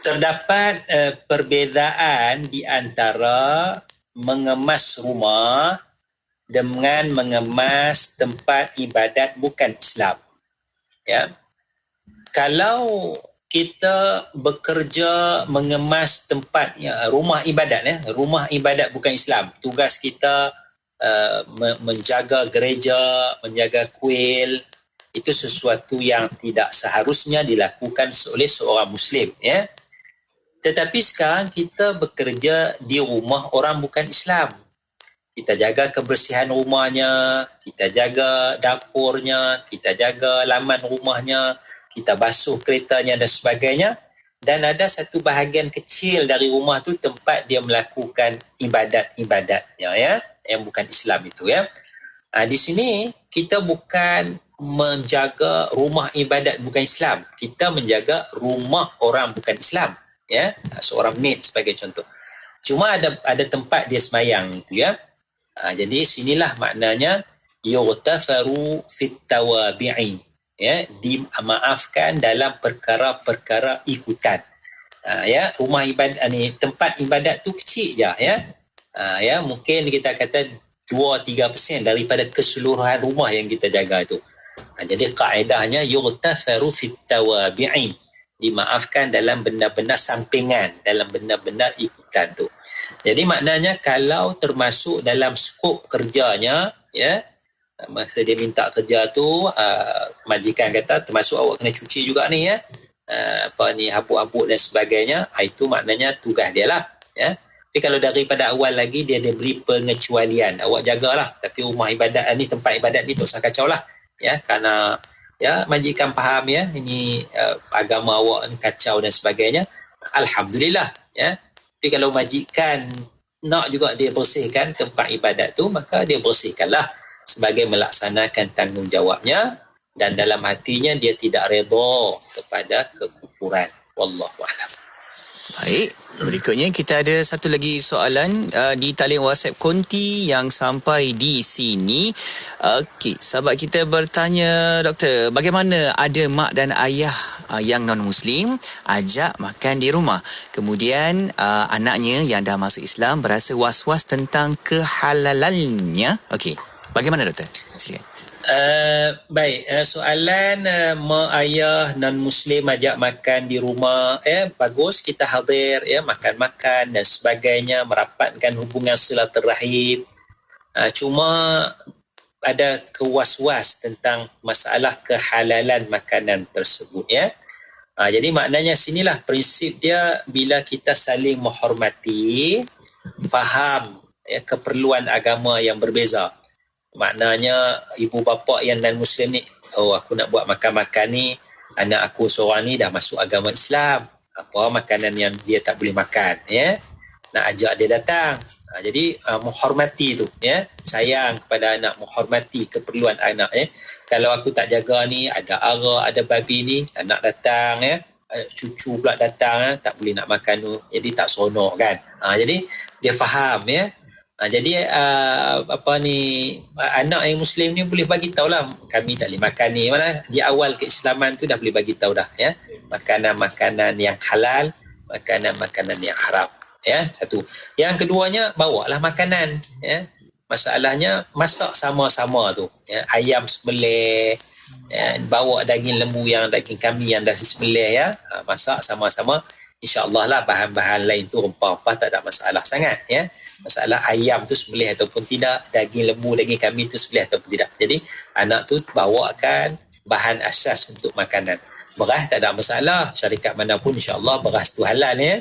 Terdapat perbezaan di antara mengemas rumah dengan mengemas tempat ibadat bukan Islam. Ya, kalau kita bekerja mengemas tempat rumah ibadat, rumah ibadat bukan Islam, tugas kita menjaga gereja, menjaga kuil, itu sesuatu yang tidak seharusnya dilakukan oleh seorang Muslim. Ya, tetapi sekarang kita bekerja di rumah orang bukan Islam. Kita jaga kebersihan rumahnya, kita jaga dapurnya, kita jaga laman rumahnya, kita basuh keretanya dan sebagainya. Dan ada satu bahagian kecil dari rumah tu tempat dia melakukan ibadat-ibadatnya. Ya. yang bukan Islam itu ya. Di sini kita bukan menjaga rumah ibadat bukan Islam, kita menjaga rumah orang bukan Islam ya, seorang maid sebagai contoh. Cuma ada tempat dia semayang itu ya. Jadi sinilah maknanya yughtafaru fit tawabi'i ya, dimaafkan dalam perkara-perkara ikutan. Ya, rumah ibadat ni, tempat ibadat tu kecil je ya. Ya, mungkin kita kata 2-3% daripada keseluruhan rumah yang kita jaga itu. Jadi kaedahnya yughtafaru fit tawabi'i, dimaafkan dalam benda-benda sampingan, dalam benda-benda ikutan tu. Jadi maknanya kalau termasuk dalam skop kerjanya ya, masa dia minta kerja tu majikan kata termasuk awak kena cuci juga ni ya, habuk-habuk dan sebagainya, itu maknanya tugas dia lah ya. Tapi kalau daripada awal lagi dia beri pengecualian, awak jagalah, tapi rumah ibadat ni, tempat ibadat ni tak usah kacau lah ya, kerana ya majikan faham ya ini agama awak ni kacau dan sebagainya, alhamdulillah ya. Tapi kalau majikan nak juga dia bersihkan tempat ibadat tu, maka dia bersihkanlah sebagai melaksanakan tanggungjawabnya, dan dalam hatinya dia tidak redha kepada kekufuran. Wallahu a'lam. Baik, berikutnya kita ada satu lagi soalan di talian WhatsApp konti yang sampai di sini. Okey, sahabat kita bertanya, doktor, bagaimana ada mak dan ayah yang non-Muslim ajak makan di rumah, kemudian anaknya yang dah masuk Islam berasa was-was tentang kehalalannya. Okey, bagaimana doktor? Silakan. Baik, soalan mak ayah non-Muslim ajak makan di rumah, bagus, kita hadir ya, makan-makan dan sebagainya, merapatkan hubungan silaturahim. Cuma ada kewas-was tentang masalah kehalalan makanan tersebut ya. Jadi maknanya sinilah prinsip dia, bila kita saling menghormati, faham ya, keperluan agama yang berbeza. Maknanya ibu bapa yang non-Muslim ni, aku nak buat makan-makan ni, anak aku seorang ni dah masuk agama Islam, apa makanan yang dia tak boleh makan ya, nak ajak dia datang. Jadi menghormati tu ya, sayang kepada anak, menghormati keperluan anak ya. Kalau aku tak jaga ni, ada ara, ada babi ni, anak datang ya, cucu pula datang ya, tak boleh nak makan tu, jadi tak seronok kan. Jadi dia faham ya. Jadi anak yang Muslim ni boleh bagi tahulah, kami tak boleh makan ni. Mana di awal keislaman tu dah boleh bagi tahu dah ya, makanan-makanan yang halal, makanan-makanan yang haram ya. Satu. Yang keduanya, bawalah makanan ya. Masalahnya masak sama-sama tu ya, ayam sembelih ya, bawa daging lembu, yang daging kambing yang dah sembelih ya, masak sama-sama, insya-Allah lah. Bahan-bahan lain tu, rempah-rempah tak ada masalah sangat ya. Masalah ayam tu sembelih ataupun tidak, daging lembu, daging kambing tu sembelih ataupun tidak. Jadi anak tu bawakan bahan asas untuk makanan. Beras tak ada masalah, syarikat manapun insya-Allah beras tu halal ya.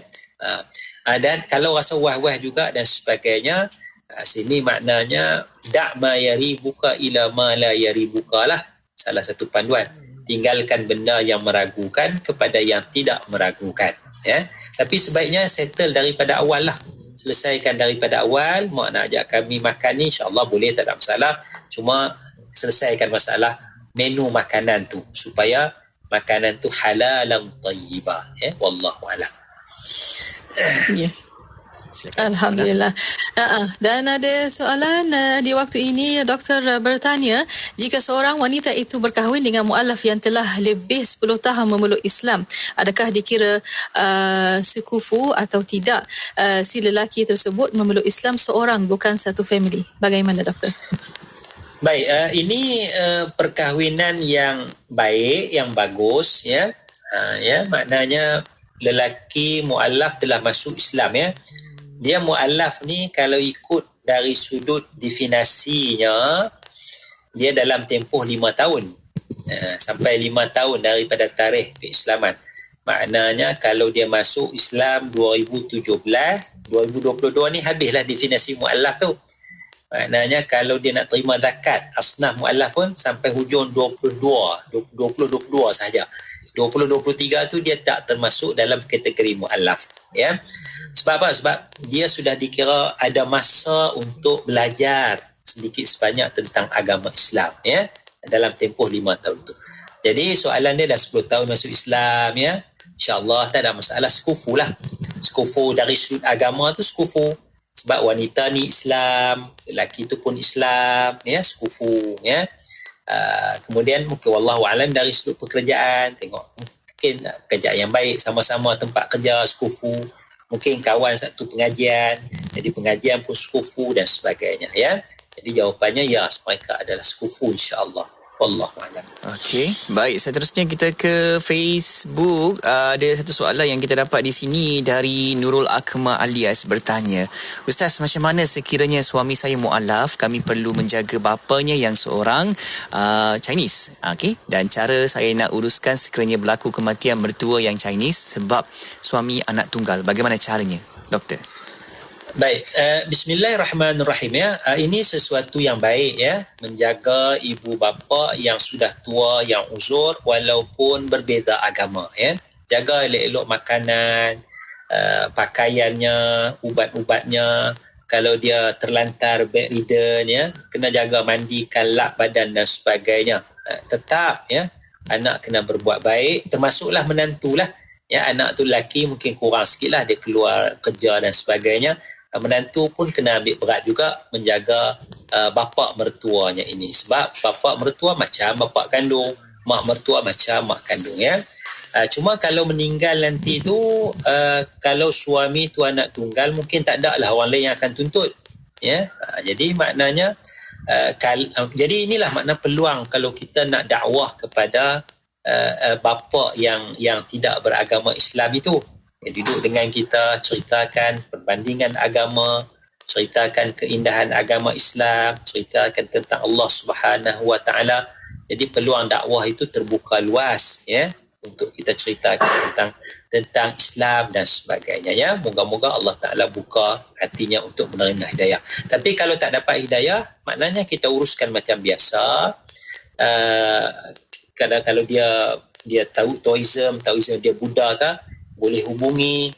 Dan kalau rasa wah-wah juga dan sebagainya, sini maknanya da' ma yaribuka ila ma la yaribuka lah. Salah satu panduan, tinggalkan benda yang meragukan kepada yang tidak meragukan ya. Tapi sebaiknya settle daripada awal lah, selesaikan daripada awal. Mak nak ajak kami makan ni, insya-Allah boleh, tak ada masalah. Cuma selesaikan masalah menu makanan tu supaya makanan tu halalan tayyibah ya. Wallahu a'lam. Ya. Alhamdulillah. Dan ada soalan di waktu ini, doktor bertanya, jika seorang wanita itu berkahwin dengan mualaf yang telah lebih 10 tahun memeluk Islam, adakah dikira sekufu atau tidak si lelaki tersebut memeluk Islam seorang, bukan satu family? Bagaimana doktor? Baik, ini perkahwinan yang baik, yang bagus ya. Ya, maknanya lelaki mualaf telah masuk Islam ya. Dia mualaf ni kalau ikut dari sudut definisinya, dia dalam tempoh 5 tahun sampai 5 tahun daripada tarikh keislaman. Maknanya kalau dia masuk Islam 2017, 2022 ni habislah definisi mualaf tu. Maknanya kalau dia nak terima zakat asnaf mualaf pun sampai hujung 2022 sahaja. 20-23 tu dia tak termasuk dalam kategori mu'allaf, ya. Sebab apa? Sebab dia sudah dikira ada masa untuk belajar sedikit sebanyak tentang agama Islam, ya, dalam tempoh 5 tahun tu. Jadi soalan dia dah 10 tahun masuk Islam, ya, insyaAllah tak ada masalah, sekufu lah. Sekufu dari sudut agama tu sekufu. Sebab wanita ni Islam, lelaki tu pun Islam, ya, sekufu, ya. Kemudian mungkin wallahualam dari sudut pekerjaan, tengok mungkin pekerjaan yang baik, sama-sama tempat kerja sekufu, mungkin kawan satu pengajian, jadi pengajian pun sekufu dan sebagainya, ya. Jadi jawapannya ya, mereka adalah sekufu insya-Allah. Wallahualam. Okey, baik, seterusnya kita ke Facebook. Ada satu soalan yang kita dapat di sini dari Nurul Akmal Alias bertanya, Ustaz, macam mana sekiranya suami saya mu'alaf, kami perlu menjaga bapanya yang seorang Chinese, okey, dan cara saya nak uruskan sekiranya berlaku kematian mertua yang Chinese sebab suami anak tunggal, bagaimana caranya, doktor? Baik, bismillahirrahmanirrahim, ya. Ini sesuatu yang baik, ya, menjaga ibu bapa yang sudah tua, yang uzur walaupun berbeza agama, ya. Jaga elok-elok makanan, pakaiannya, ubat-ubatnya. Kalau dia terlantar bedridden, ya, kena jaga mandikan, lap badan dan sebagainya. Tetap, ya, anak kena berbuat baik, termasuklah menantulah, ya. Anak tu lelaki mungkin kurang sikitlah, dia keluar kerja dan sebagainya. Menantu pun kena ambil berat juga menjaga bapa mertuanya ini, sebab bapa mertua macam bapa kandung, mak mertua macam mak kandung, ya. Cuma kalau meninggal nanti tu, kalau suami tu anak tunggal, mungkin tak ada lah orang lain yang akan tuntut, ya. Jadi maknanya jadi inilah makna peluang kalau kita nak dakwah kepada bapa yang tidak beragama Islam itu. Duduk dengan kita, ceritakan perbandingan agama, ceritakan keindahan agama Islam, ceritakan tentang Allah Subhanahu Wa Taala. Jadi peluang dakwah itu terbuka luas, ya, untuk kita ceritakan tentang Islam dan sebagainya, ya. Moga-moga Allah Taala buka hatinya untuk menerima hidayah. Tapi kalau tak dapat hidayah, maknanya kita uruskan macam biasa. Kalau dia tahu Taoism dia Buddha ke, boleh hubungi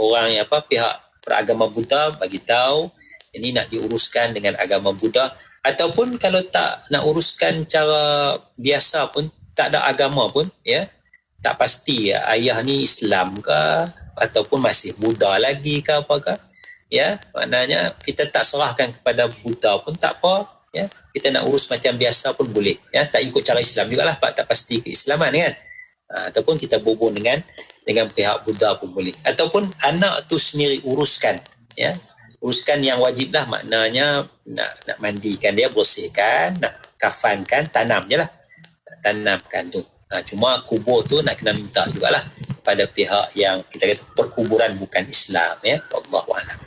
orang yang pihak beragama Buddha, bagi tahu ini nak diuruskan dengan agama Buddha. Ataupun kalau tak nak uruskan cara biasa pun, tak ada agama pun, ya, tak pasti ayah ni Islam ke ataupun masih Buddha lagi ke apa ke, ya, maknanya kita tak serahkan kepada Buddha pun tak apa, ya, kita nak urus macam biasa pun boleh, ya, tak ikut cara Islam jugalah, tak pasti keislaman, kan. Ataupun kita berhubung dengan pihak Buddha pun boleh, ataupun anak tu sendiri uruskan, ya, uruskan yang wajib lah, maknanya nak mandikan dia, bersihkan, nak kafankan, tanam je lah, tanamkan tu. Cuma kubur tu nak kena minta jugalah pada pihak yang kita kata perkuburan bukan Islam, ya. Wallahualam.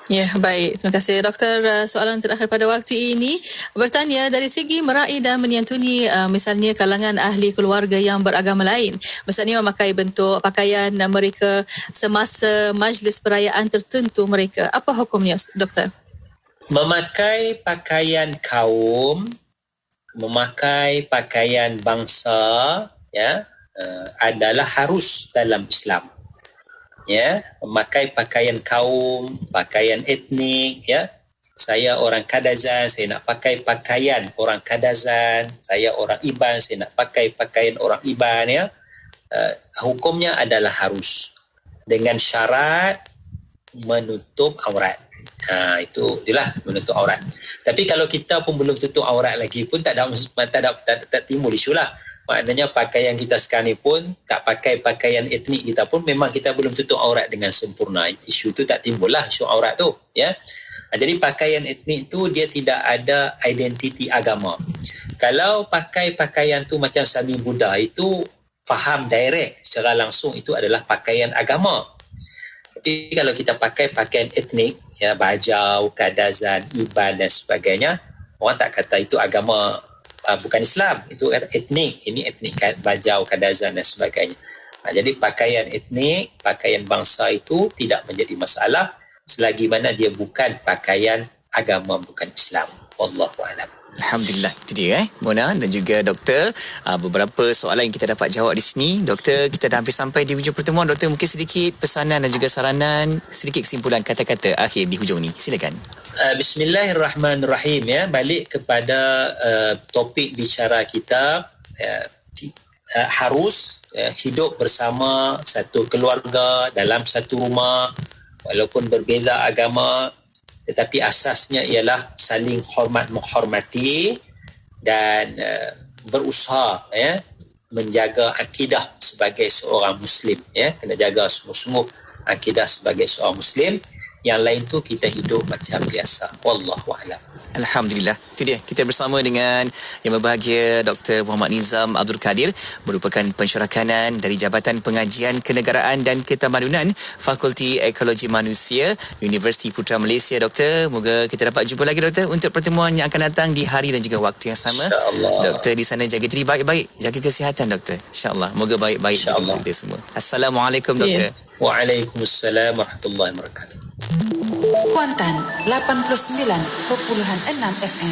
Ya, baik. Terima kasih, Doktor. Soalan terakhir pada waktu ini bertanya dari segi meraih dan menyantuni misalnya kalangan ahli keluarga yang beragama lain. Misalnya memakai bentuk pakaian mereka semasa majlis perayaan tertentu mereka. Apa hukumnya, Doktor? Memakai pakaian kaum, memakai pakaian bangsa, ya, adalah harus dalam Islam. Ya, memakai pakaian kaum, pakaian etnik, ya. Saya orang Kadazan, saya nak pakai pakaian orang Kadazan. Saya orang Iban, saya nak pakai pakaian orang Iban, ya. Hukumnya adalah harus dengan syarat menutup aurat. Itulah menutup aurat. Tapi kalau kita pun belum tutup aurat lagi pun tak timbul isu lah. Maknanya pakaian kita sekarang ni pun tak pakai pakaian etnik kita pun memang kita belum tutup aurat dengan sempurna. Isu tu tak timbul lah, isu aurat tu, ya. Jadi pakaian etnik tu dia tidak ada identiti agama. Kalau pakai pakaian tu macam Sami Buddha, itu faham direct secara langsung itu adalah pakaian agama. Tapi kalau kita pakai pakaian etnik, ya, Bajau, Kadazan, Iban dan sebagainya, orang tak kata itu agama, bukan Islam, itu kata etnik. Ini etnik Bajau, Kadazan dan sebagainya. Jadi pakaian etnik, pakaian bangsa itu tidak menjadi masalah selagi mana dia bukan pakaian agama bukan Islam. Wallahu a'lam. Alhamdulillah, itu dia Mona dan juga doktor. Beberapa soalan yang kita dapat jawab di sini. Doktor, kita dah hampir sampai di hujung pertemuan. Doktor, mungkin sedikit pesanan dan juga saranan, sedikit kesimpulan kata-kata akhir di hujung ni. Silakan. Bismillahirrahmanirrahim. Balik kepada topik bicara kita, harus hidup bersama satu keluarga dalam satu rumah walaupun berbeza agama, tetapi asasnya ialah saling hormat menghormati dan berusaha menjaga akidah sebagai seorang Muslim. Kena jaga sungguh-sungguh akidah sebagai seorang Muslim. Yang lain tu kita hidup macam biasa. Wallahu a'lam. Alhamdulillah. Itu dia. Kita bersama dengan yang berbahagia Dr. Muhammad Nizam Abdul Kadir, merupakan pensyarah kanan dari Jabatan Pengajian Kenegaraan dan Ketamadunan Fakulti Ekologi Manusia Universiti Putra Malaysia. Doktor, moga kita dapat jumpa lagi doktor untuk pertemuan yang akan datang di hari dan juga waktu yang sama. InsyaAllah. Doktor di sana jaga diri baik-baik, jaga kesihatan doktor. InsyaAllah. Moga baik-baik untuk kita semua. Assalamualaikum doktor. Waalaikumsalam warahmatullahi wabarakatuh. Kuantan 89.6 FM.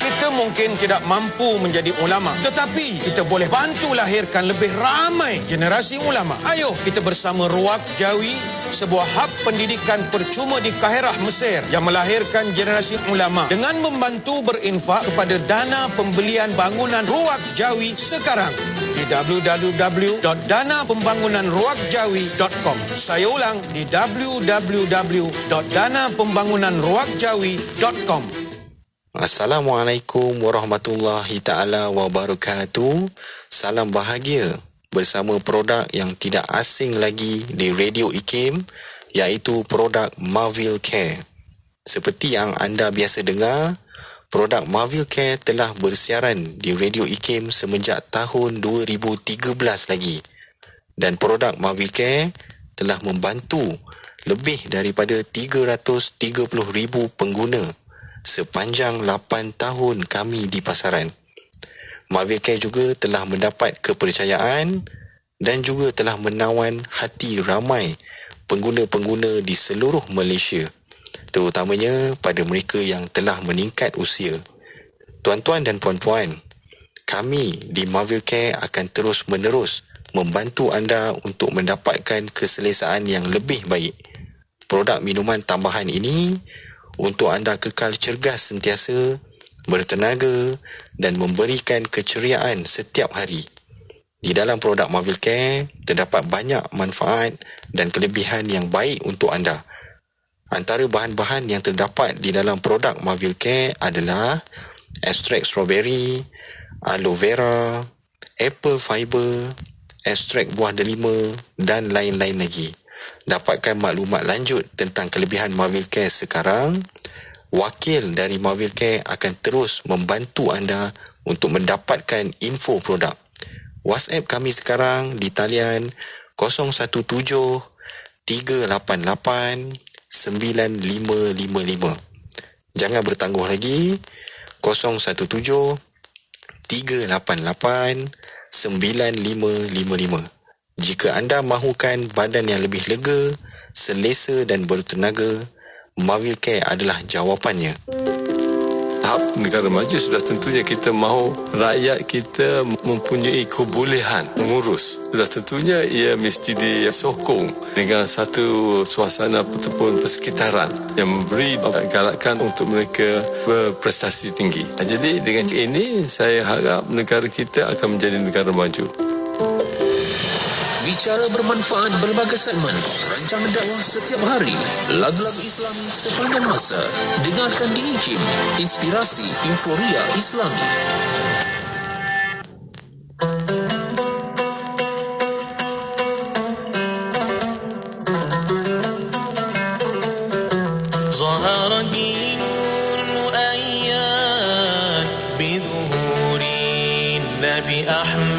Kita mungkin tidak mampu menjadi ulama, tetapi kita boleh bantu lahirkan lebih ramai generasi ulama. Ayo kita bersama Ruwaq Jawi, sebuah hub pendidikan percuma di Kahirah, Mesir yang melahirkan generasi ulama dengan membantu berinfak kepada dana pembelian bangunan Ruwaq Jawi sekarang di www.danapembangunanruwaqjawi.com. Saya ulang, di www.danapembangunanruwaqjawi.com. Assalamualaikum warahmatullahi ta'ala wabarakatuh. Salam bahagia bersama produk yang tidak asing lagi di Radio IKIM, iaitu produk Marvel Care. Seperti yang anda biasa dengar, produk Marvel Care telah bersiaran di Radio IKIM semenjak tahun 2013 lagi. Dan produk Marvel Care telah membantu lebih daripada 330,000 pengguna sepanjang 8 tahun kami di pasaran. Marvel Care juga telah mendapat kepercayaan dan juga telah menawan hati ramai pengguna-pengguna di seluruh Malaysia, terutamanya pada mereka yang telah meningkat usia. Tuan-tuan dan puan-puan, kami di Marvel Care akan terus-menerus membantu anda untuk mendapatkan keselesaan yang lebih baik. Produk minuman tambahan ini untuk anda kekal cergas sentiasa, bertenaga dan memberikan keceriaan setiap hari. Di dalam produk Marvel Care terdapat banyak manfaat dan kelebihan yang baik untuk anda. Antara bahan-bahan yang terdapat di dalam produk Marvel Care adalah ekstrak strawberry, aloe vera, apple fiber, ekstrak buah delima dan lain-lain lagi. Dapatkan maklumat lanjut tentang kelebihan Marvel Care sekarang. Wakil dari Marvel Care akan terus membantu anda untuk mendapatkan info produk. WhatsApp kami sekarang di talian 017-388-9555. Jangan bertangguh lagi, 017-388-9555. Jika anda mahukan badan yang lebih lega, selesa dan bertenaga, Marvel Care adalah jawapannya. Tahap negara maju sudah tentunya kita mahu rakyat kita mempunyai kebolehan mengurus. Sudah tentunya ia mesti disokong dengan satu suasana ataupun persekitaran yang memberi galakan untuk mereka berprestasi tinggi. Jadi dengan ini saya harap negara kita akan menjadi negara maju. Bicara bermanfaat berbagai segmen, rancangan dakwah setiap hari, lagu-lagu Islam sepanjang masa. Dengarkan di IKIM, inspirasi euforia Islami. ظهر الدين المؤيد بظهور النبي أحمد